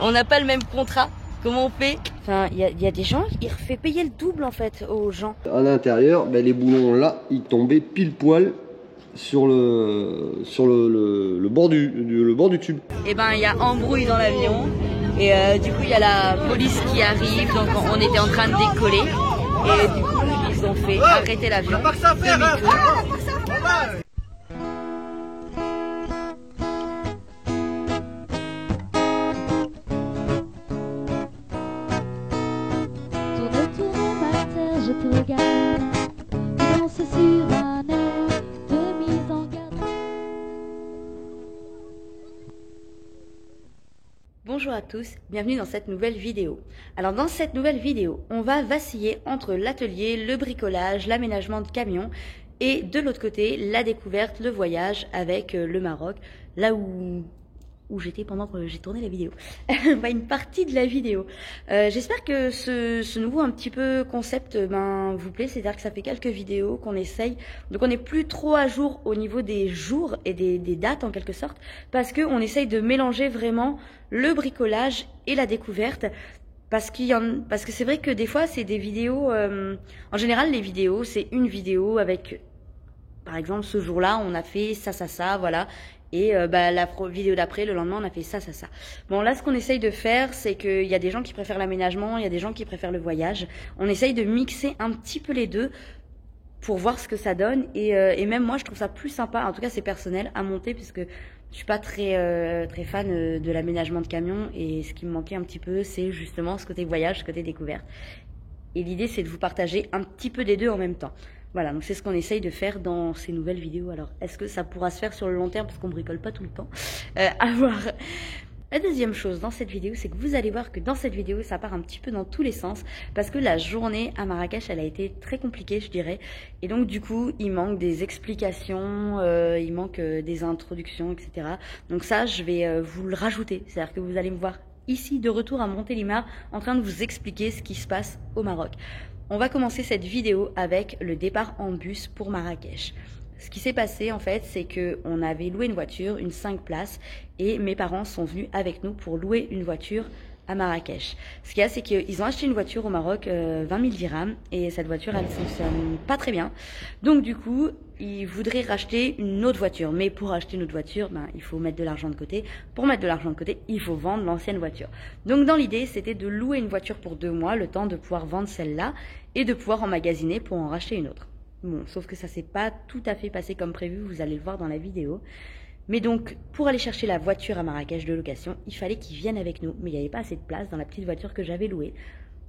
On n'a pas le même contrat. Comment on fait? Enfin, il y a des gens, ils refait payer le double en fait aux gens. À l'intérieur, ben, les boulons là, ils tombaient pile poil sur le bord du tube. Et ben il y a embrouille dans l'avion et du coup il y a la police qui arrive, donc on était en train de décoller et du coup ils ont fait arrêter l'avion. Je te regarde, danse sur un air de mise en garde. Bonjour à tous, bienvenue dans cette nouvelle vidéo. Alors dans cette nouvelle vidéo, on va vaciller entre l'atelier, le bricolage, l'aménagement de camions et de l'autre côté, la découverte, le voyage avec le Maroc, là où j'étais pendant que j'ai tourné la vidéo. Une partie de la vidéo. J'espère que ce nouveau un petit peu concept vous plaît, c'est-à-dire que ça fait quelques vidéos qu'on essaye, donc on n'est plus trop à jour au niveau des jours et des dates en quelque sorte, parce qu'on essaye de mélanger vraiment le bricolage et la découverte, parce que c'est vrai que des fois c'est des vidéos, en général les vidéos c'est une vidéo avec, par exemple ce jour-là on a fait ça, voilà. Et la vidéo d'après, le lendemain, on a fait ça. Bon, là, ce qu'on essaye de faire, c'est qu'il y a des gens qui préfèrent l'aménagement, il y a des gens qui préfèrent le voyage. On essaye de mixer un petit peu les deux pour voir ce que ça donne. Et même moi, je trouve ça plus sympa, en tout cas c'est personnel, à monter, puisque je suis pas très fan de l'aménagement de camions. Et ce qui me manquait un petit peu, c'est justement ce côté voyage, ce côté découverte. Et l'idée, c'est de vous partager un petit peu des deux en même temps. Voilà, donc c'est ce qu'on essaye de faire dans ces nouvelles vidéos. Alors, est-ce que ça pourra se faire sur le long terme, parce qu'on bricole pas tout le temps, à voir. La deuxième chose dans cette vidéo, c'est que vous allez voir que dans cette vidéo, ça part un petit peu dans tous les sens, parce que la journée à Marrakech, elle a été très compliquée, je dirais. Et donc, du coup, il manque des explications, il manque des introductions, etc. Donc ça, je vais vous le rajouter. C'est-à-dire que vous allez me voir ici, de retour à Montélimar, en train de vous expliquer ce qui se passe au Maroc. On va commencer cette vidéo avec le départ en bus pour Marrakech. Ce qui s'est passé en fait, c'est que on avait loué une voiture, une 5 places, et mes parents sont venus avec nous pour louer une voiture à Marrakech. Ce qu'il y a, c'est qu'ils ont acheté une voiture au Maroc, 20 000 dirhams, et cette voiture, elle fonctionne pas très bien. Donc du coup, ils voudraient racheter une autre voiture. Mais pour acheter une autre voiture, il faut mettre de l'argent de côté. Pour mettre de l'argent de côté, il faut vendre l'ancienne voiture. Donc dans l'idée, c'était de louer une voiture pour 2 mois, le temps de pouvoir vendre celle-là, et de pouvoir emmagasiner pour en racheter une autre. Bon, sauf que ça s'est pas tout à fait passé comme prévu, vous allez le voir dans la vidéo. Mais donc, pour aller chercher la voiture à Marrakech de location, il fallait qu'ils viennent avec nous. Mais il n'y avait pas assez de place dans la petite voiture que j'avais louée.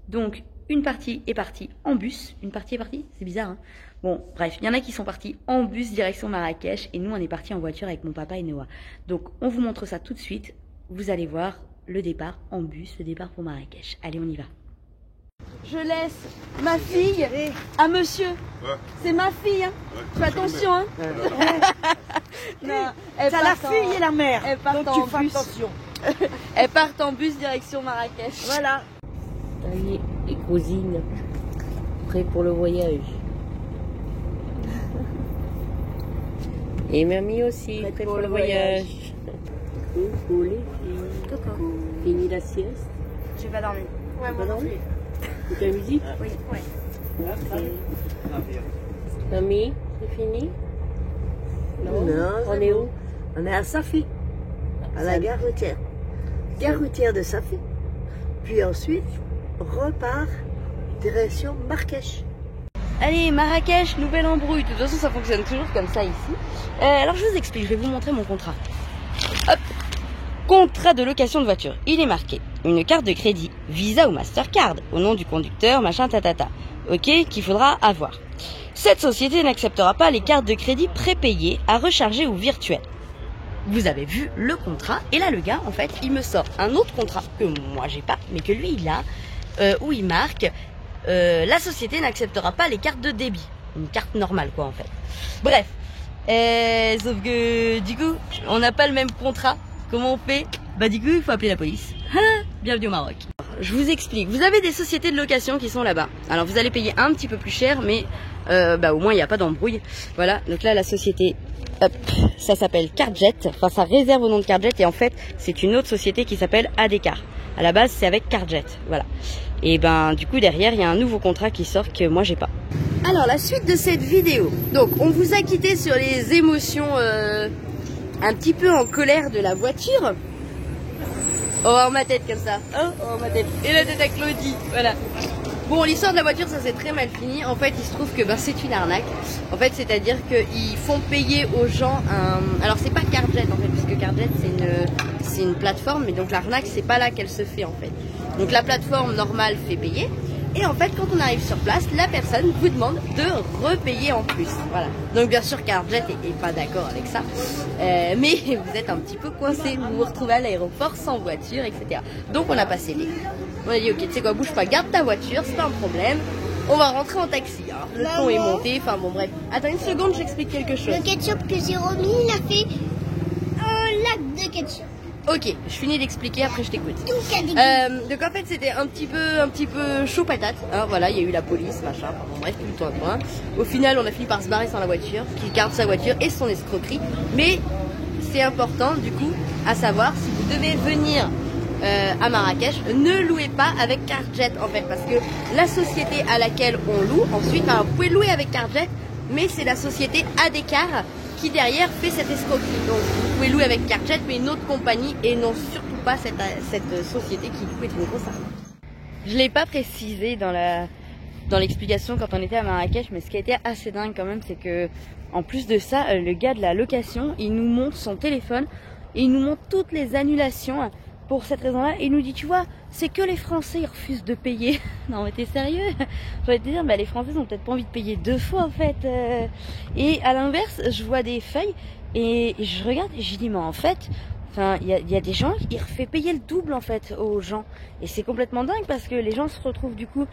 Donc, une partie est partie en bus. Une partie est partie? C'est bizarre, hein? Bon, bref, il y en a qui sont partis en bus direction Marrakech. Et nous, on est partis en voiture avec mon papa et Noah. Donc, on vous montre ça tout de suite. Vous allez voir le départ en bus, le départ pour Marrakech. Allez, on y va. Je laisse ma fille à monsieur. Ouais. C'est ma fille, hein. Ouais, fais attention, hein. Non, t'as la fille et la mère. Elle part donc en tu fais bus. attention. Elle part en bus direction Marrakech. Voilà. Taillé et cousine, prêt pour le voyage. Et mamie aussi, prêt pour le voyage. Coucou les filles. Coucou. Fini la sieste? J'ai pas dormi. Ouais, moi non plus. Écoute la musique? Oui, ouais. Mamie, c'est fini? Non, on est où? On est à Safi, à la gare routière. Gare routière de Safi. Puis ensuite, on repart direction Marrakech. Allez, Marrakech, nouvelle embrouille. De toute façon, ça fonctionne toujours comme ça ici. Alors, je vous explique, je vais vous montrer mon contrat. Hop. Contrat de location de voiture. Il est marqué une carte de crédit, Visa ou Mastercard, au nom du conducteur, machin tatata. Ok, qu'il faudra avoir. Cette société n'acceptera pas les cartes de crédit prépayées à recharger ou virtuelles. Vous avez vu le contrat, et là le gars, en fait, il me sort un autre contrat que moi j'ai pas, mais que lui il a, où il marque la société n'acceptera pas les cartes de débit. Une carte normale quoi en fait. Bref, sauf que du coup, on n'a pas le même contrat. Comment on fait? Bah du coup, il faut appeler la police. Bienvenue au Maroc. Je vous explique. Vous avez des sociétés de location qui sont là-bas. Alors vous allez payer un petit peu plus cher, mais au moins il n'y a pas d'embrouille. Voilà. Donc là, la société Hop, ça s'appelle Cardjet, enfin ça réserve au nom de Cardjet et en fait c'est une autre société qui s'appelle ADCAR. À la base c'est avec Cardjet, voilà. Et ben du coup derrière il y a un nouveau contrat qui sort que moi j'ai pas. Alors la suite de cette vidéo, donc on vous a quitté sur les émotions un petit peu en colère de la voiture. Oh ma tête comme ça, oh ma tête, et la tête à Claudie, voilà. Bon, l'histoire de la voiture, ça s'est très mal fini. En fait, il se trouve que c'est une arnaque. En fait, c'est-à-dire qu'ils font payer aux gens un... Alors, c'est pas Cardjet, en fait, puisque Cardjet, c'est une plateforme. Mais donc, l'arnaque, c'est pas là qu'elle se fait, en fait. Donc, la plateforme normale fait payer. Et en fait, quand on arrive sur place, la personne vous demande de repayer en plus. Voilà. Donc, bien sûr, Cardjet est pas d'accord avec ça. Mais vous êtes un petit peu coincé. Vous vous retrouvez à l'aéroport sans voiture, etc. Donc, on a passé les... On a dit ok, tu sais quoi, bouge pas, garde ta voiture, c'est pas un problème. On va rentrer en taxi. Alors, le ton est monté, enfin bon bref. Attends une seconde, j'explique quelque chose. Le ketchup que j'ai remis, il a fait un lac de ketchup. Ok, je finis d'expliquer, après je t'écoute. Donc en fait c'était un petit peu chaud patate. Hein, voilà, il y a eu la police, machin, enfin bon bref, tout le temps à point. Au final on a fini par se barrer sans la voiture, qui garde sa voiture et son escroquerie. Mais c'est important du coup à savoir si vous devez venir à Marrakech, ne louez pas avec Cardjet en fait, parce que la société à laquelle on loue ensuite, enfin, vous pouvez louer avec Cardjet, mais c'est la société ADCAR qui derrière fait cette escroquerie. Donc vous pouvez louer avec Cardjet, mais une autre compagnie et non surtout pas cette société qui du coup est une grosse arnaque. Je l'ai pas précisé dans l'explication quand on était à Marrakech, mais ce qui a été assez dingue quand même, c'est que en plus de ça, le gars de la location, il nous montre son téléphone et il nous montre toutes les annulations. Pour cette raison-là, il nous dit, tu vois, c'est que les Français, ils refusent de payer. Non mais t'es sérieux? J'aurais te dire, bah, les Français ont peut-être pas envie de payer 2 fois en fait. Et à l'inverse, je vois des feuilles et je regarde et je dis, mais en fait, il y a des gens, ils refont payer le double en fait aux gens. Et c'est complètement dingue parce que les gens se retrouvent du coup,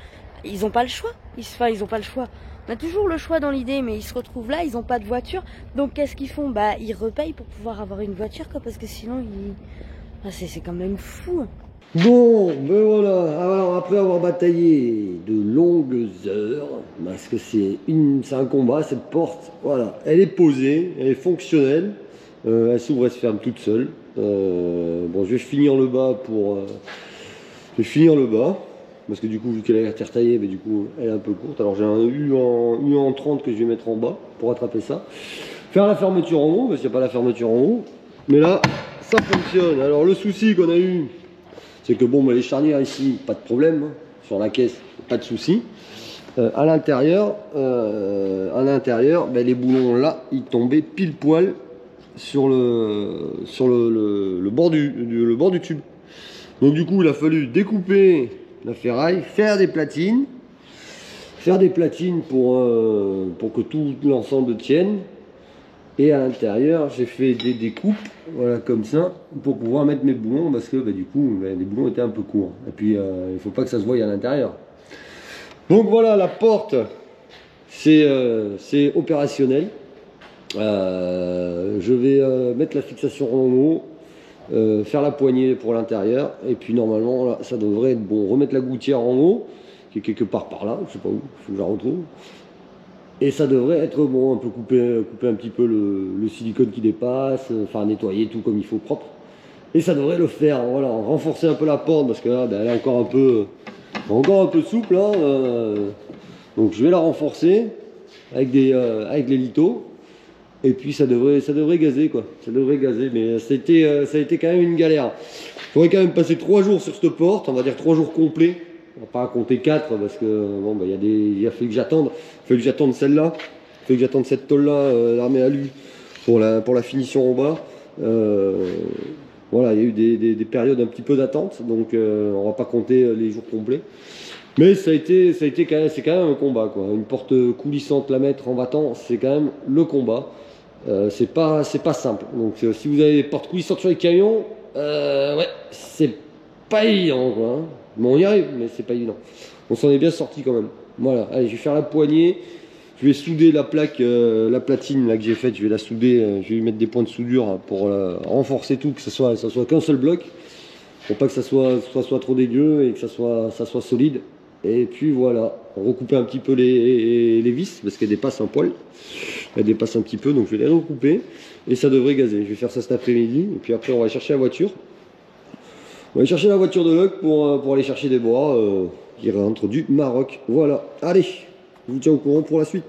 ils ont pas le choix. Ils ont pas le choix. On a toujours le choix dans l'idée, mais ils se retrouvent là, ils ont pas de voiture. Donc qu'est-ce qu'ils font? Bah ils repayent pour pouvoir avoir une voiture quoi, parce que sinon ils... Ah, c'est quand même fou. Bon, ben voilà. Alors après avoir bataillé de longues heures, parce que c'est un combat, cette porte, voilà, elle est posée, elle est fonctionnelle, elle s'ouvre et se ferme toute seule. Bon, je vais finir le bas parce que du coup, vu qu'elle a été retaillée, mais du coup, elle est un peu courte. Alors j'ai un U en 30 que je vais mettre en bas pour attraper ça. Faire la fermeture en haut, parce qu'il n'y a pas la fermeture en haut. Mais là, ça fonctionne. Alors le souci qu'on a eu, c'est que bon, les charnières ici, pas de problème. Hein. Sur la caisse, pas de souci. À l'intérieur, les boulons là, ils tombaient pile poil sur le bord du tube. Donc du coup, il a fallu découper la ferraille, faire des platines pour que tout l'ensemble tienne. Et à l'intérieur, j'ai fait des découpes, voilà, comme ça, pour pouvoir mettre mes boulons, parce que du coup, les boulons étaient un peu courts. Et puis, il ne faut pas que ça se voie à l'intérieur. Donc voilà, la porte, c'est opérationnel. Je vais mettre la fixation en haut, faire la poignée pour l'intérieur, et puis normalement, là, ça devrait être bon. Remettre la gouttière en haut, qui est quelque part par là, je sais pas où, il faut que je la retrouve. Et ça devrait être bon, un peu couper un petit peu le silicone qui dépasse, enfin nettoyer tout comme il faut propre. Et ça devrait le faire, voilà, renforcer un peu la porte parce que là, elle est encore un peu souple. Hein, donc je vais la renforcer avec les litos. Et puis ça devrait gazer quoi. Ça devrait gazer, mais ça a été quand même une galère. Il faudrait quand même passer 3 jours sur cette porte, on va dire 3 jours complets. On va pas compter 4 parce que bon, il a fallu que j'attende. Il a fallu que j'attende celle-là. Il a fallu que j'attende cette tôle-là, l'armée alu, pour la finition en bas. Voilà, il y a eu des périodes un petit peu d'attente, donc on va pas compter les jours complets. Mais c'est quand même un combat quoi. Une porte coulissante, la mettre en battant, c'est quand même le combat. C'est pas simple. Donc si vous avez des portes coulissantes sur les camions, ouais, c'est pas évident quoi. Hein. Bon, on y arrive, mais c'est pas évident. On s'en est bien sorti quand même. Voilà, allez, je vais faire la poignée. Je vais souder la plaque, la platine là, que j'ai faite. Je vais la souder. Je vais lui mettre des points de soudure pour renforcer tout, que ça soit qu'un seul bloc, pour pas que ça soit trop dégueu et que ça soit solide. Et puis voilà, recouper un petit peu les vis parce qu'elles dépassent un poil. Elle dépasse un petit peu, donc je vais les recouper et ça devrait gazer. Je vais faire ça cet après-midi et puis après on va aller chercher la voiture. On va aller chercher la voiture de Luc pour aller chercher des bois qui rentrent du Maroc. Voilà, allez, je vous tiens au courant pour la suite.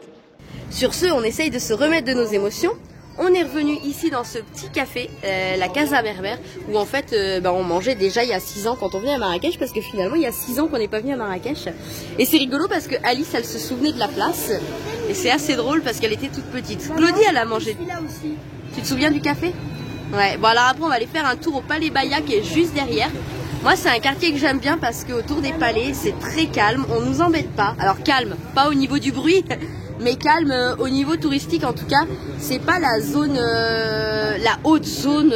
Sur ce, on essaye de se remettre de nos émotions. On est revenu ici dans ce petit café, la Casa Berbère, où en fait on mangeait déjà il y a 6 ans quand on venait à Marrakech, parce que finalement il y a 6 ans qu'on n'est pas venu à Marrakech. Et c'est rigolo parce que Alice elle se souvenait de la place, et c'est assez drôle parce qu'elle était toute petite. Claudie elle a mangé. Là aussi. Tu te souviens du café? Ouais, bon alors après on va aller faire un tour au Palais Baya qui est juste derrière. Moi c'est un quartier que j'aime bien parce qu'autour des palais c'est très calme, on nous embête pas. Alors calme, pas au niveau du bruit, mais calme au niveau touristique en tout cas. C'est pas la zone, la haute zone,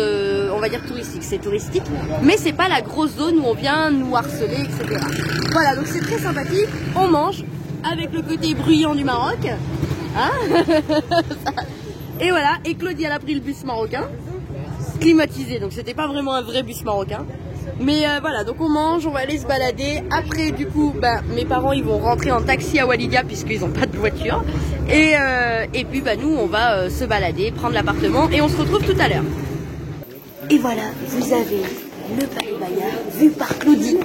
on va dire touristique, c'est touristique, mais c'est pas la grosse zone où on vient nous harceler, etc. Voilà, donc c'est très sympathique, on mange avec le côté bruyant du Maroc. Hein. Et voilà, et Claudie elle a pris le bus marocain, climatisé, donc c'était pas vraiment un vrai bus marocain. Mais voilà, donc on mange, on va aller se balader. Après, du coup, mes parents ils vont rentrer en taxi à Walidia puisqu'ils n'ont pas de voiture. Et puis nous, on va se balader, prendre l'appartement et on se retrouve tout à l'heure. Et voilà, vous avez le Palais Baya vu par Claudie.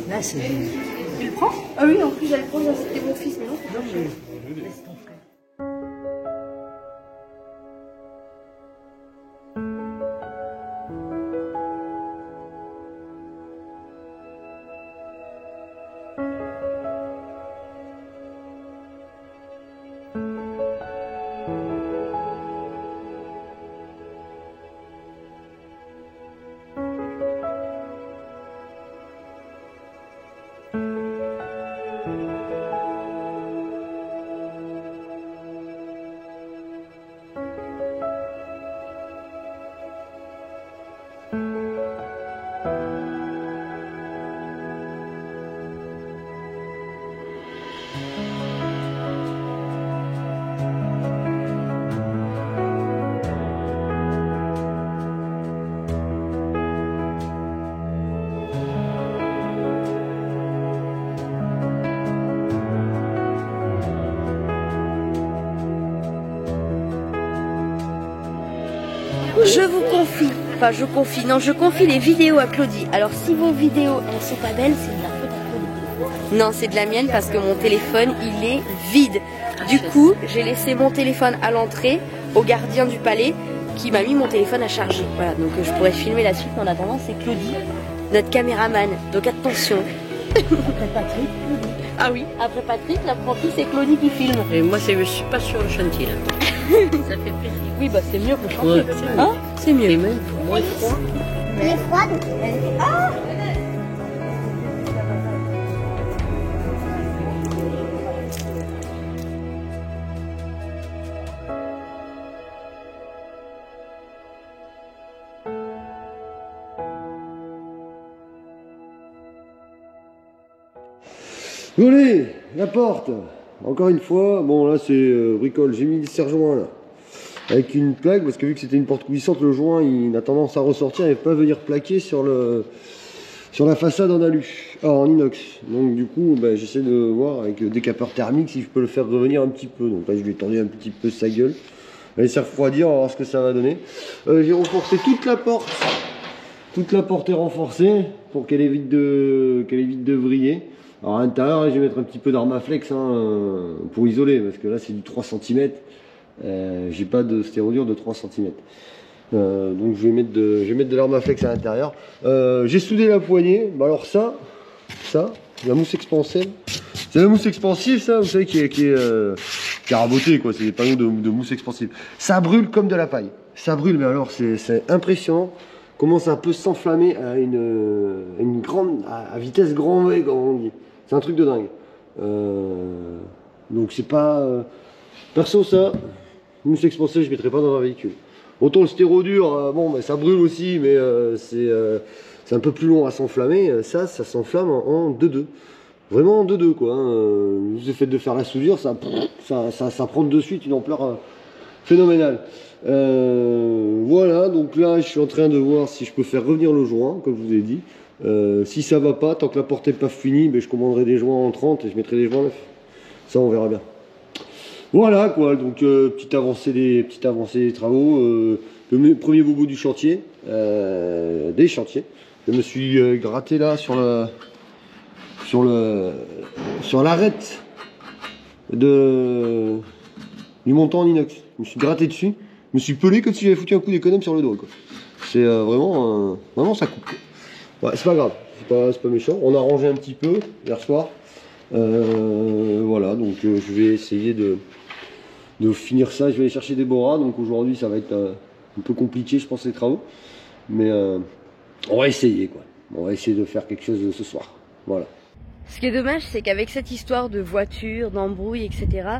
Là, c'est... Tu le prends? Ah oui, en plus j'allais prendre, c'était mon fils, mais non. Je confie les vidéos à Claudie. Alors si vos vidéos elles sont pas belles, c'est de la faute à Claudie. Non, c'est de la mienne parce que mon téléphone il est vide. Du coup, j'ai laissé mon téléphone à l'entrée au gardien du palais qui m'a mis mon téléphone à charger. Voilà, donc je pourrais filmer la suite, mais en attendant c'est Claudie, notre caméraman. Donc attention. Après Patrick, Claudie. Ah oui, après Patrick, l'apprenti c'est Claudie qui filme. Et moi, je suis pas sur le chantier là. Ça fait plaisir. Oui, c'est mieux que le chantier. Ouais, Hein? C'est mieux. Et même pour moi, froid. Elle est froide. Ah! Allez, la porte. Encore une fois, bon là c'est bricole, j'ai mis des serre-joints là. Avec une plaque, parce que vu que c'était une porte coulissante, le joint il a tendance à ressortir et pas venir plaquer sur la façade en en inox. Donc du coup, j'essaie de voir avec le décapeur thermique si je peux le faire revenir un petit peu. Donc là je lui ai tendu un petit peu sa gueule. Elle s'est refroidir, on va voir ce que ça va donner. J'ai renforcé toute la porte. Toute la porte est renforcée pour qu'elle évite de vriller. Alors à l'intérieur, je vais mettre un petit peu d'Armaflex pour isoler, parce que là c'est du 3 cm. J'ai pas de stérodure de 3 cm. Donc je vais mettre de l'Armaflex à l'intérieur. J'ai soudé la poignée. Alors ça, la mousse expansive. C'est la mousse expansive, ça, vous savez, qui est rabotée, quoi. C'est des panneaux de mousse expansive. Ça brûle comme de la paille. Ça brûle, mais alors c'est impressionnant. Comment ça peut s'enflammer à à vitesse grand V, comme on dit. C'est un truc de dingue. Donc c'est pas... perso ça, mousse expansée, je ne mettrai pas dans un véhicule. Autant le stérodure, ça brûle aussi, mais c'est un peu plus long à s'enflammer. Ça s'enflamme en 2-2. Vraiment en 2-2 quoi. Le fait de faire la soudure, ça prend de suite une ampleur phénoménale. Voilà, donc là je suis en train de voir si je peux faire revenir le joint, comme je vous ai dit. Si ça va pas, tant que la porte n'est pas finie, je commanderai des joints en 30 et je mettrai des joints neufs. Ça on verra bien. Voilà quoi, donc petite avancée des travaux, le premier bobo du chantier, des chantiers. Je me suis gratté là sur l'arête du montant en inox. Je me suis gratté dessus, je me suis pelé comme si j'avais foutu un coup d'économe sur le dos quoi. C'est vraiment ça coupe quoi. Ouais, c'est pas grave, c'est pas méchant. On a rangé un petit peu hier soir. Voilà, donc je vais essayer de finir ça. Je vais aller chercher Déborah, donc aujourd'hui ça va être un peu compliqué je pense les travaux, mais on va essayer quoi. On va essayer de faire quelque chose ce soir, voilà. Ce qui est dommage, c'est qu'avec cette histoire de voiture, d'embrouille, etc.,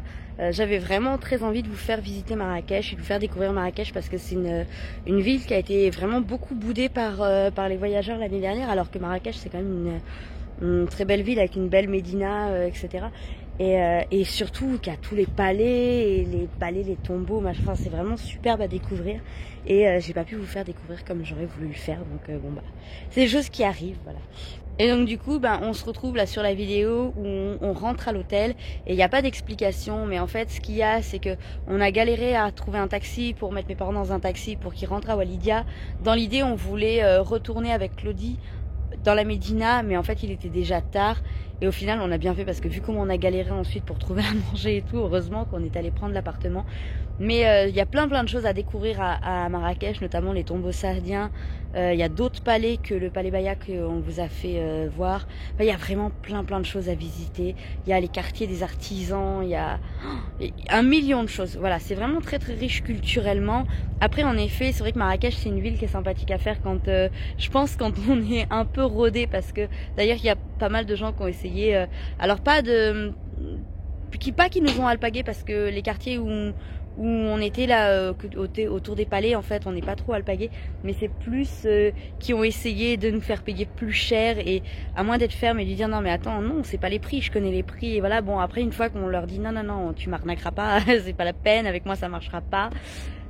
j'avais vraiment très envie de vous faire visiter Marrakech et de vous faire découvrir Marrakech parce que c'est une ville qui a été vraiment beaucoup boudée par les voyageurs l'année dernière, alors que Marrakech c'est quand même une très belle ville avec une belle médina, etc. Et surtout qu'il y a tous les palais, les tombeaux, machin. Enfin, c'est vraiment superbe à découvrir. Et j'ai pas pu vous faire découvrir comme j'aurais voulu le faire. Donc bon bah, c'est des choses qui arrivent, voilà. Et donc du coup, ben, on se retrouve là sur la vidéo où on rentre à l'hôtel et il n'y a pas d'explication. Mais en fait, ce qu'il y a, c'est que on a galéré à trouver un taxi pour mettre mes parents dans un taxi pour qu'ils rentrent à Walidia. Dans l'idée, on voulait retourner avec Claudie dans la Médina, mais en fait il était déjà tard et au final on a bien fait parce que vu comment on a galéré ensuite pour trouver à manger et tout, heureusement qu'on est allé prendre l'appartement. Mais il y a plein de choses à découvrir à Marrakech, notamment les tombeaux saadiens. Il y a d'autres palais que le palais Baya qu'on vous a fait voir. Enfin, il y a vraiment plein de choses à visiter. Il y a les quartiers des artisans, il y a un million de choses. Voilà, c'est vraiment très riche culturellement. Après, en effet, c'est vrai que Marrakech c'est une ville qui est sympathique à faire quand, je pense, quand on est un peu rodé, parce que d'ailleurs il y a pas mal de gens qui ont essayé. Alors pas qui nous ont alpagués, parce que les quartiers où on était là autour des palais, en fait on n'est pas trop alpagués, mais c'est plus qui ont essayé de nous faire payer plus cher, et à moins d'être ferme et de dire non mais attends, non c'est pas les prix, je connais les prix, et voilà. Bon, après une fois qu'on leur dit non tu m'arnaqueras pas, c'est pas la peine, avec moi ça marchera pas,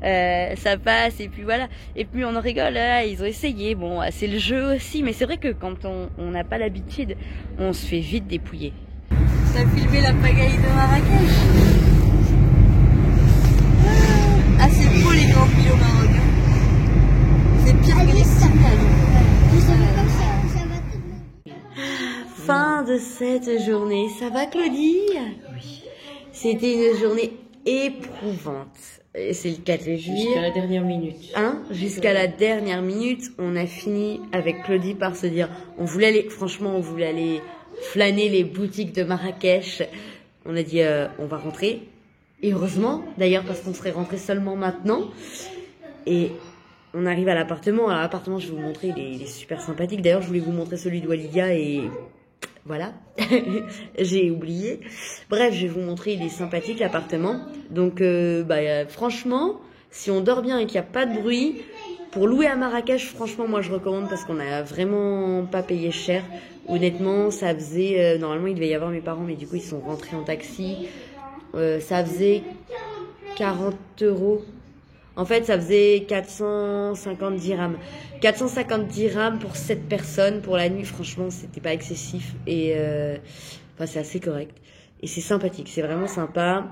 ça passe, et puis voilà, et puis on en rigole, ils ont essayé, bon c'est le jeu aussi, mais c'est vrai que quand on n'a pas l'habitude, on se fait vite dépouiller. T'as filmé la pagaille de Marrakech? Ah, c'est beau les grands prix au Maroc. C'est pire que les Fin de cette journée. Ça va, Claudie? Oui. C'était une journée éprouvante. C'est le 4 juillet. Jusqu'à la dernière minute. Hein? Jusqu'à la dernière minute, on a fini avec Claudie par se dire, on voulait aller flâner les boutiques de Marrakech. On a dit, on va rentrer. Et heureusement, d'ailleurs, parce qu'on serait rentré seulement maintenant. Et on arrive à l'appartement. Alors, l'appartement, je vais vous montrer, il est super sympathique. D'ailleurs, je voulais vous montrer celui de Walidia et voilà. J'ai oublié. Bref, je vais vous montrer, il est sympathique, l'appartement. Donc, franchement, si on dort bien et qu'il n'y a pas de bruit, pour louer à Marrakech, franchement, moi, je recommande parce qu'on n'a vraiment pas payé cher. Honnêtement, ça faisait... normalement, il devait y avoir mes parents, mais du coup, ils sont rentrés en taxi. Ça faisait 40 €. En fait, ça faisait 450 dirhams. 450 dirhams pour 7 personnes pour la nuit. Franchement, c'était pas excessif. Et c'est assez correct. Et c'est sympathique. C'est vraiment sympa.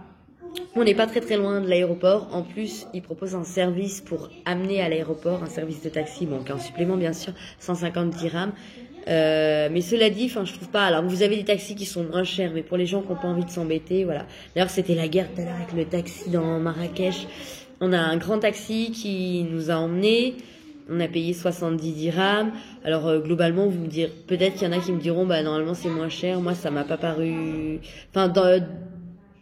On n'est pas très loin de l'aéroport. En plus, ils proposent un service pour amener à l'aéroport, un service de taxi, donc un supplément bien sûr, 150 dirhams. Mais cela dit, je trouve pas. Alors, vous avez des taxis qui sont moins chers, mais pour les gens qui n'ont pas envie de s'embêter, voilà. D'ailleurs, c'était la guerre tout à l'heure avec le taxi dans Marrakech. On a un grand taxi qui nous a emmenés. On a payé 70 dirhams. Alors, globalement, vous me direz, peut-être qu'il y en a qui me diront, normalement, c'est moins cher. Moi, ça m'a pas paru,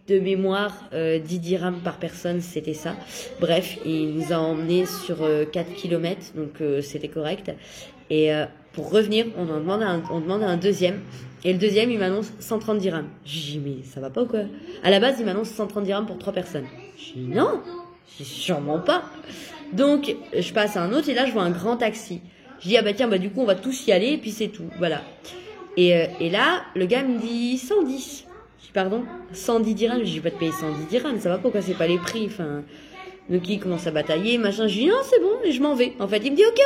de mémoire, 10 dirhams par personne, c'était ça. Bref, il nous a emmenés sur 4 km, donc c'était correct. Et pour revenir, on demande un deuxième. Et le deuxième, il m'annonce 130 dirhams. J'ai dit, mais ça va pas ou quoi? À la base, il m'annonce 130 dirhams pour 3 personnes. J'ai dit, non, j'ai sûrement pas. Donc, je passe à un autre et là, je vois un grand taxi. Je dis, tiens, du coup, on va tous y aller et puis c'est tout. Voilà. Et là, le gars me dit 110. Je dis, pardon, 110 dirhams. Je dis, pas te payer 110 dirhams, ça va pas ou quoi, c'est pas les prix, Donc il commence à batailler, machin. Je dis non, c'est bon, et je m'en vais. En fait, il me dit ok,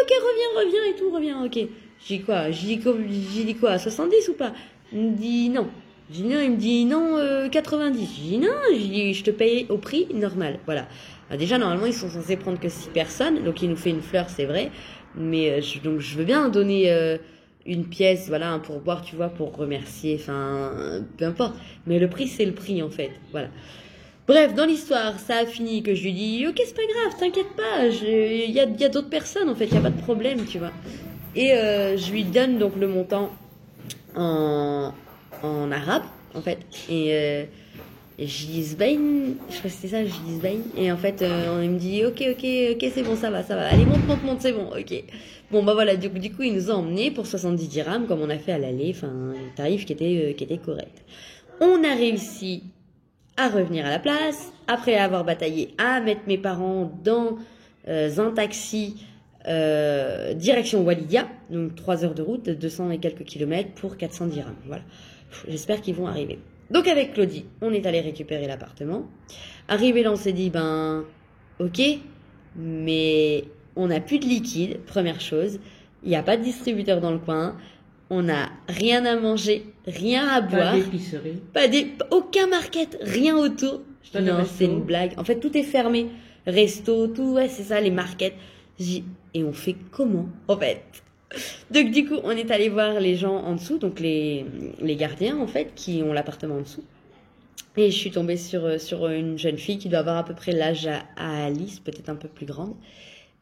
reviens et tout, reviens, ok. Je dis quoi, 70 ou pas? Il me dit non. Je dis non, il me dit non, 90. Je dis non, je te paye au prix normal. Voilà. Alors déjà, normalement, ils sont censés prendre que 6 personnes, donc il nous fait une fleur, c'est vrai. Mais donc je veux bien donner une pièce, voilà, un pourboire, tu vois, pour remercier, enfin, peu importe. Mais le prix, c'est le prix, en fait. Voilà. Bref, dans l'histoire, ça a fini que je lui dis ok, c'est pas grave, t'inquiète pas, il y a d'autres personnes en fait, il n'y a pas de problème, tu vois. Et je lui donne donc le montant en arabe en fait. Et je dis Zbayn, je crois que c'était ça, je dis Zbayn. Et en fait, on me dit ok, c'est bon, ça va. Allez, monte, c'est bon, ok. Bon, bah voilà, du coup, il nous a emmenés pour 70 dirhams, comme on a fait à l'aller, enfin, un tarif qui était correct. On a réussi à revenir à la place, après avoir bataillé à mettre mes parents dans un taxi direction Walidia, donc 3 heures de route, 200 et quelques kilomètres pour 400 dirhams. Voilà. J'espère qu'ils vont arriver. Donc avec Claudie, on est allé récupérer l'appartement. Arrivé là, on s'est dit, ok, mais on n'a plus de liquide, première chose. Il n'y a pas de distributeur dans le coin. On n'a rien à manger, rien à boire. Pas d'épicerie. Aucun market, rien autour. Non, c'est une blague. En fait, tout est fermé. Resto, tout, ouais, c'est ça, les markets. Et on fait comment, en fait? Donc, du coup, on est allé voir les gens en dessous, donc les gardiens, en fait, qui ont l'appartement en dessous. Et je suis tombée sur une jeune fille qui doit avoir à peu près l'âge à Alice, peut-être un peu plus grande.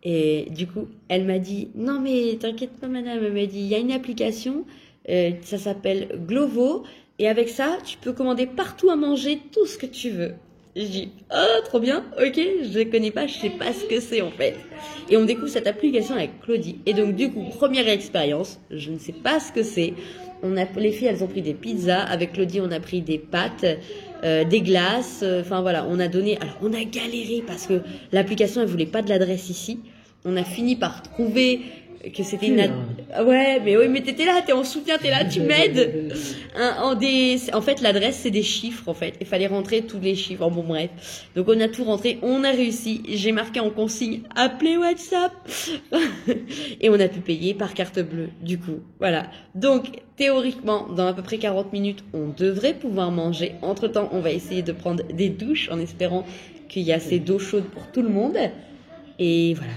Et du coup, elle m'a dit, non mais t'inquiète pas madame, elle m'a dit, il y a une application, ça s'appelle Glovo, et avec ça, tu peux commander partout à manger tout ce que tu veux. Je dis, oh trop bien, ok, je ne connais pas, je sais pas ce que c'est en fait. Et on découvre cette application avec Claudie. Et donc du coup, première expérience, je ne sais pas ce que c'est. Les filles, elles ont pris des pizzas, avec Claudie, on a pris des pâtes, des glaces, enfin voilà, on a donné, alors on a galéré parce que l'application elle voulait pas de l'adresse ici, on a fini par trouver que c'était une ouais mais t'étais là, t'es en soutien, t'es là, tu m'aides. En fait l'adresse c'est des chiffres en fait, il fallait rentrer tous les chiffres, bon bref, donc on a tout rentré, on a réussi, j'ai marqué en consigne appelez WhatsApp et on a pu payer par carte bleue du coup, voilà. Donc théoriquement dans à peu près 40 minutes on devrait pouvoir manger, entre temps on va essayer de prendre des douches en espérant qu'il y a assez d'eau chaude pour tout le monde et voilà.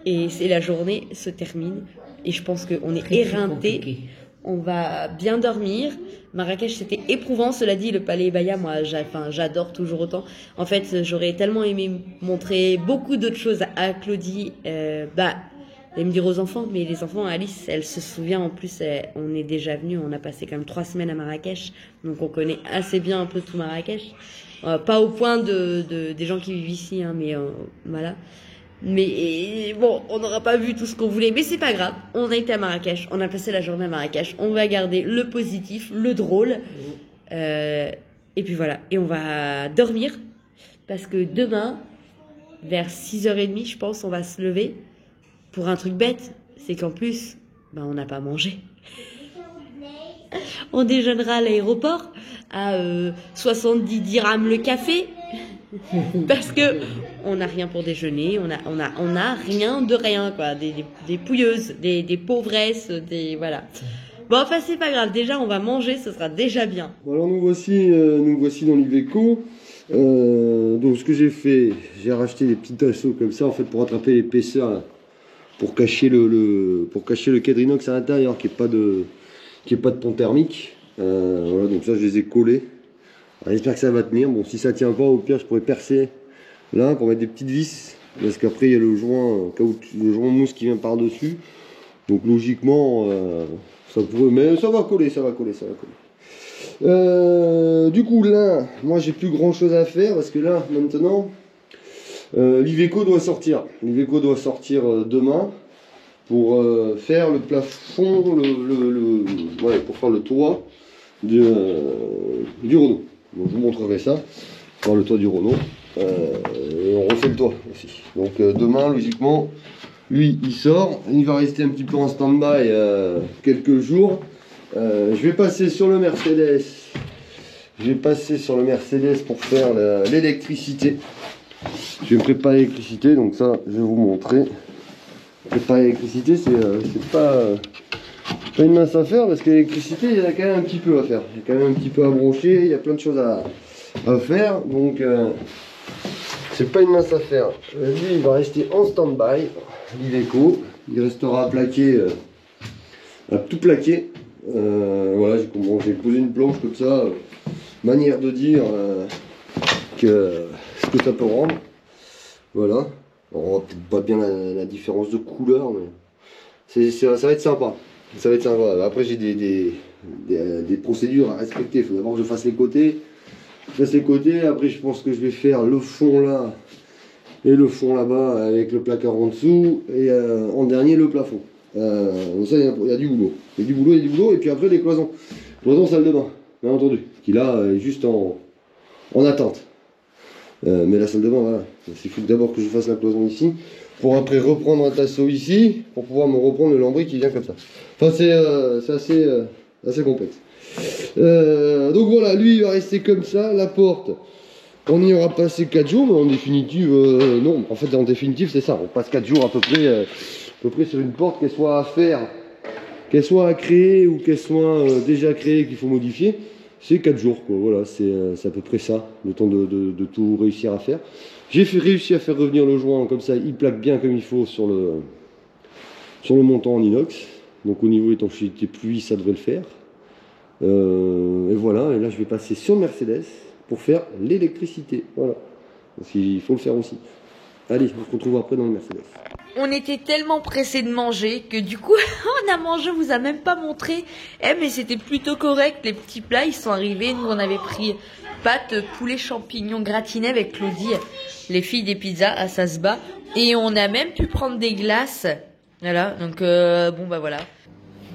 Et la journée se termine et je pense qu'on est éreinté, on va bien dormir. Marrakech c'était éprouvant, cela dit le palais Ebaya, moi j'adore toujours autant. En fait j'aurais tellement aimé montrer beaucoup d'autres choses à Claudie, elle me dire aux enfants, mais les enfants, Alice, elle se souvient en plus, on est déjà venu, on a passé quand même 3 semaines à Marrakech, donc on connaît assez bien un peu tout Marrakech. Pas au point des gens qui vivent ici, hein, mais voilà. Mais bon, on n'aura pas vu tout ce qu'on voulait, mais c'est pas grave. On a été à Marrakech, on a passé la journée à Marrakech. On va garder le positif, le drôle. Et puis voilà, et on va dormir parce que demain, vers 6h30, je pense, on va se lever pour un truc bête. C'est qu'en plus, on n'a pas mangé. On déjeunera à l'aéroport à 70 dirhams le café. Parce que on n'a rien pour déjeuner, on a rien de rien quoi, des pouilleuses, des pauvresses, voilà. Bon enfin c'est pas grave, déjà on va manger, ce sera déjà bien. Bon, alors nous voici dans l'Iveco. Donc ce que j'ai fait, j'ai racheté des petits tasseaux comme ça en fait pour attraper l'épaisseur, pour cacher le cadre inox à l'intérieur, qui est pas de pont thermique. Voilà, donc ça je les ai collés. J'espère que ça va tenir. Bon, si ça tient pas, au pire, je pourrais percer là pour mettre des petites vis. Parce qu'après, il y a le joint mousse qui vient par-dessus. Donc, logiquement, ça pourrait. Mais ça va coller, du coup, là, moi, j'ai plus grand-chose à faire. Parce que là, maintenant, l'Iveco doit sortir. L'Iveco doit sortir demain pour faire le plafond, pour faire le toit du Renault. Donc je vous montrerai ça, dans le toit du Renault, et on refait le toit aussi. Donc demain, logiquement, lui il sort, il va rester un petit peu en stand-by quelques jours. Je vais passer sur le Mercedes, pour faire l'électricité. Je vais me préparer l'électricité, donc ça je vais vous montrer. Préparer l'électricité, c'est pas Pas une mince affaire parce que l'électricité, il y en a quand même un petit peu à faire. Il y a quand même un petit peu à brancher, il y a plein de choses à faire. Donc, c'est pas une mince affaire. Lui, il va rester en stand-by. L'Iveco, il restera plaqué, tout plaqué. Voilà, j'ai posé une planche comme ça, manière de dire ce que ça peut rendre. Voilà. On voit peut-être pas bien la différence de couleur, mais ça va être sympa. Ça va être sympa. Après, j'ai des procédures à respecter. Il faut d'abord que je fasse les côtés. Après, je pense que je vais faire le fond là et le fond là-bas avec le placard en dessous. Et en dernier, le plafond. Donc ça, il y a du boulot. Il y a du boulot. Et puis après, des cloisons. Cloisons salle de bain, bien entendu. Qui là est juste en attente. Mais la salle de bain, voilà. Il faut d'abord que je fasse la cloison ici. Pour après reprendre un tasseau ici. Pour pouvoir me reprendre le lambris qui vient comme ça. Enfin, c'est assez complexe. Donc voilà, lui il va rester comme ça. La porte, on y aura passé 4 jours, mais en définitive, non. En fait, en définitive, c'est ça. On passe 4 jours à peu près sur une porte, qu'elle soit à faire, qu'elle soit à créer ou qu'elle soit déjà créée, qu'il faut modifier. C'est 4 jours, quoi. Voilà, c'est à peu près ça, le temps de tout réussir à faire. J'ai réussi à faire revenir le joint, comme ça, il plaque bien comme il faut sur le montant en inox. Donc au niveau étanchéité pluie, ça devrait le faire. Et voilà, et là je vais passer sur Mercedes pour faire l'électricité. Voilà, parce qu'il faut le faire aussi. Allez, on se retrouve après dans le Mercedes. On était tellement pressés de manger que du coup, on a mangé, on vous a même pas montré. Mais c'était plutôt correct, les petits plats, ils sont arrivés. Nous, on avait pris pâtes, poulet, champignons gratinés avec Claudie, les filles des pizzas à Sasba. Et on a même pu prendre des glaces. Voilà, donc bon bah voilà.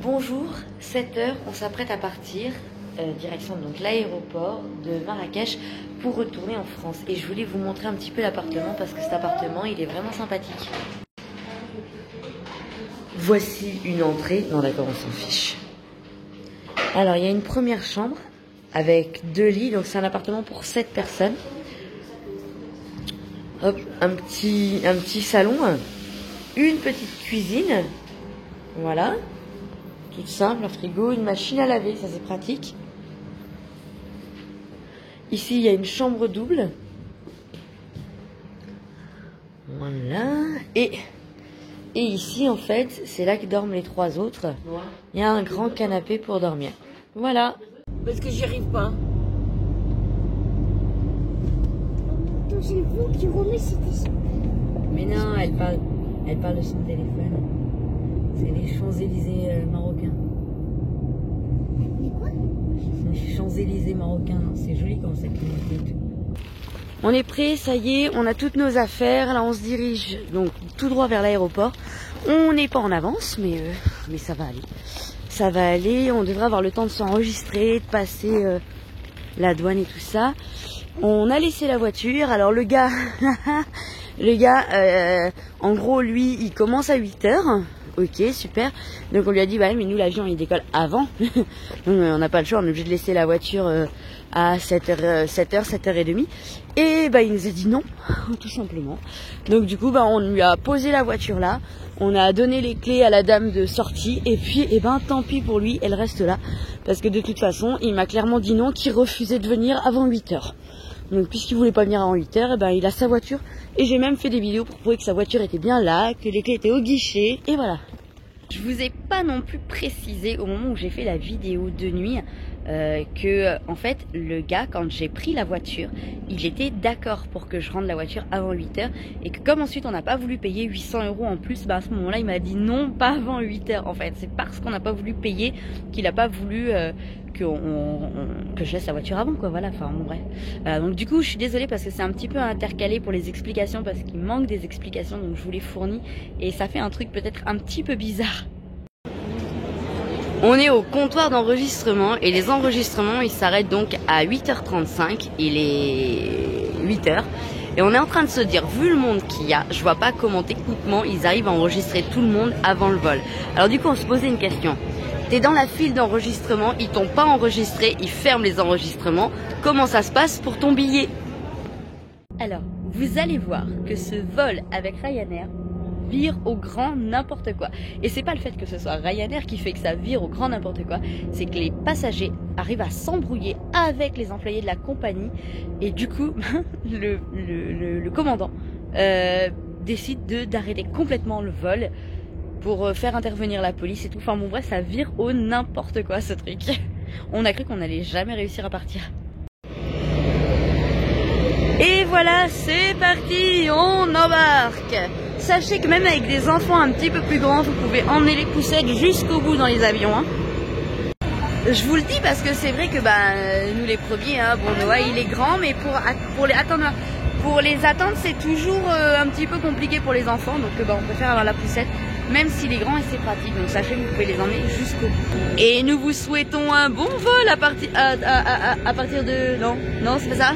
Bonjour, 7h, on s'apprête à partir, direction donc l'aéroport de Marrakech pour retourner en France. Et je voulais vous montrer un petit peu l'appartement parce que cet appartement, il est vraiment sympathique. Voici une entrée. Non d'accord, on s'en fiche. Alors, il y a une première chambre avec 2 lits. Donc, c'est un appartement pour 7 personnes. Hop, un petit salon. Une petite cuisine. Voilà. Toute simple, un frigo, une machine à laver. Ça, c'est pratique. Ici, il y a une chambre double. Voilà. Et ici, en fait, c'est là que dorment les 3 autres. Il y a un grand canapé pour dormir. Voilà. Parce que j'y arrive pas. Attends, j'ai vu qui remet c'était. Mais non, elle parle de son téléphone. C'est les Champs-Élysées marocains. Mais quoi? Les Champs-Élysées marocains. C'est joli comme ça. On est prêt, ça y est, on a toutes nos affaires. Là, on se dirige donc tout droit vers l'aéroport. On n'est pas en avance, mais ça va aller. Ça va aller, on devrait avoir le temps de s'enregistrer, de passer la douane et tout ça. On a laissé la voiture. Alors le gars, en gros, lui, il commence à 8h. Ok, super. Donc on lui a dit, bah mais nous l'avion il décolle avant. Donc on n'a pas le choix, on est obligé de laisser la voiture à 7h30. Et bah il nous a dit non, tout simplement. Donc du coup bah on lui a posé la voiture là, on a donné les clés à la dame de sortie et puis et ben tant pis pour lui, elle reste là. Parce que de toute façon, il m'a clairement dit non, qu'il refusait de venir avant 8h. Donc puisqu'il voulait pas venir avant 8h, et ben il a sa voiture. Et j'ai même fait des vidéos pour prouver que sa voiture était bien là, que les clés étaient au guichet, et voilà. Je vous ai pas non plus précisé au moment où j'ai fait la vidéo de nuit que en fait le gars, quand j'ai pris la voiture, il était d'accord pour que je rende la voiture avant 8h et que comme ensuite on n'a pas voulu payer 800 € en plus, bah à ce moment-là il m'a dit non, pas avant 8h en fait. C'est parce qu'on n'a pas voulu payer qu'il n'a pas voulu que je laisse la voiture avant quoi, voilà, enfin bon bref. Donc du coup je suis désolée parce que c'est un petit peu intercalé pour les explications parce qu'il manque des explications, donc je vous les fournis et ça fait un truc peut-être un petit peu bizarre. On est au comptoir d'enregistrement et les enregistrements ils s'arrêtent donc à 8h35, il est 8h et on est en train de se dire, vu le monde qu'il y a, je vois pas comment techniquement ils arrivent à enregistrer tout le monde avant le vol. Alors du coup on se posait une question. T'es dans la file d'enregistrement, ils t'ont pas enregistré, ils ferment les enregistrements. Comment ça se passe pour ton billet? Alors, vous allez voir que ce vol avec Ryanair, vire au grand n'importe quoi. Et c'est pas le fait que ce soit Ryanair qui fait que ça vire au grand n'importe quoi, c'est que les passagers arrivent à s'embrouiller avec les employés de la compagnie et du coup le commandant décide d'arrêter complètement le vol pour faire intervenir la police et tout. Enfin bon bref, ça vire au n'importe quoi ce truc. On a cru qu'on allait jamais réussir à partir. Et voilà, c'est parti, on embarque. Sachez que même avec des enfants un petit peu plus grands, vous pouvez emmener les poussettes jusqu'au bout dans les avions. Hein. Je vous le dis parce que c'est vrai que nous les premiers, hein, bon Noah il est grand, mais pour les attendre c'est toujours un petit peu compliqué pour les enfants, donc on préfère avoir la poussette, même s'il est grand et c'est pratique, donc sachez que vous pouvez les emmener jusqu'au bout. Et nous vous souhaitons un bon vol à partir de... Non, c'est pas ça.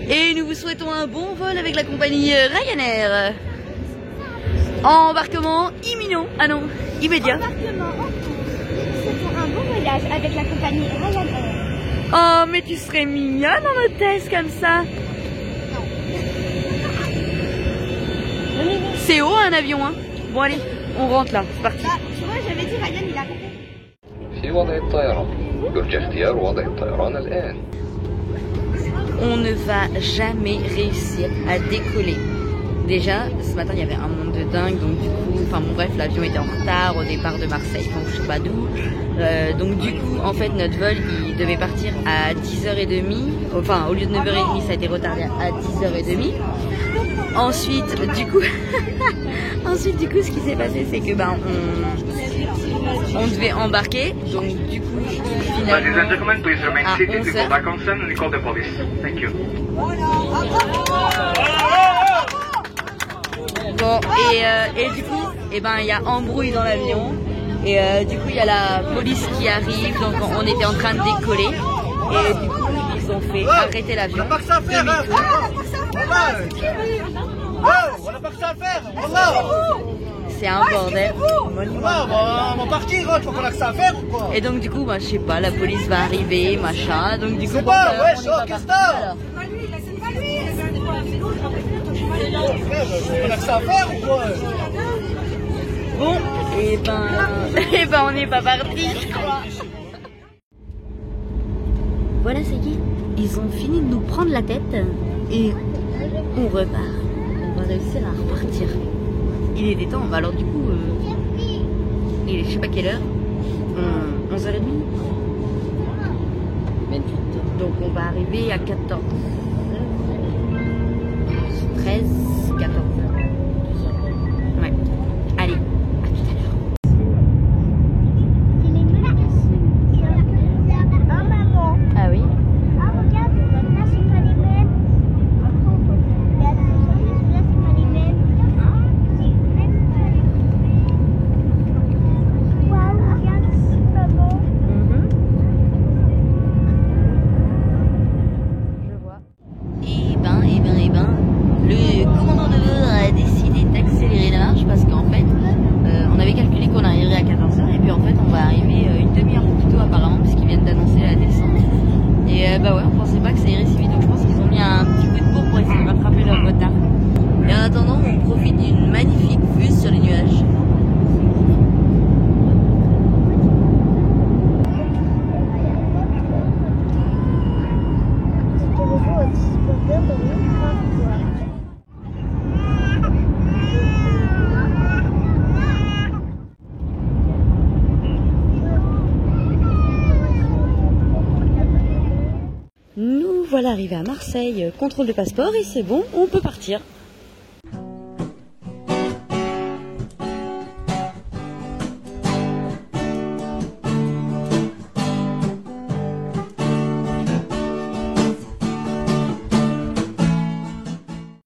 Et nous vous souhaitons un bon vol avec la compagnie Ryanair. Embarquement imminent, ah non, immédiat. Embarquement en cours. C'est un bon voyage avec la compagnie Ryanair. Oh, mais tu serais mignonne en hôtesse comme ça. C'est haut un avion, hein. Bon allez, on rentre là, c'est parti. Tu vois, j'avais dit Ryan, il a compris. في وضع الطيران يرجى اختيار وضع الطيران الآن. On ne va jamais réussir à décoller. Déjà, ce matin, il y avait un monde de dingue, donc du coup, enfin bon bref, l'avion était en retard au départ de Marseille, enfin je sais pas d'où. Donc du coup, en fait, notre vol, il devait partir à 10h30. Enfin, au lieu de 9h30, ça a été retardé à 10h30. Ensuite, du coup, ce qui s'est passé, c'est que on devait embarquer, donc du coup, finalement, à 11h. Bon, et du coup, il y a embrouille dans l'avion, et du coup, il y a la police qui arrive, donc on était en train de décoller, et du coup, ils ont fait arrêter l'avion. On n'a pas que ça à faire. C'est un bordel. On va partir, faut qu'on a que ça à faire ou quoi? Et donc du coup, je sais pas, la police va arriver, machin. Donc du coup, on est pas parti. On a que ça à faire ou quoi? Bon, et on n'est pas parti. Voilà, ça y est, ils ont fini de nous prendre la tête et on repart. On va réussir à repartir. Il était temps, alors du coup, il est je sais pas quelle heure, 11h30. 28. Donc on va arriver à 14. 13, 14h. Ouais. Allez, à tout à l'heure. Oh maman. Ah oui. Ah regarde, là c'est pas les mêmes. Là c'est pas les mêmes. C'est même pas les mêmes. Waouh, regarde, c'est pas bon. Je vois. Le commandant de bord a décidé d'accélérer la marche parce qu'en fait, on avait calculé qu'on arriverait à 14h et puis en fait, on va arriver une demi-heure plus tôt apparemment puisqu'ils viennent d'annoncer la descente. Et on pensait pas que ça irait si vite, donc je pense qu'ils ont mis un petit coup de cours pour essayer de rattraper leur retard. Et en attendant, on profite d'une magnifique vue sur les nuages. Nous voilà arrivés à Marseille, contrôle de passeport et c'est bon, on peut partir.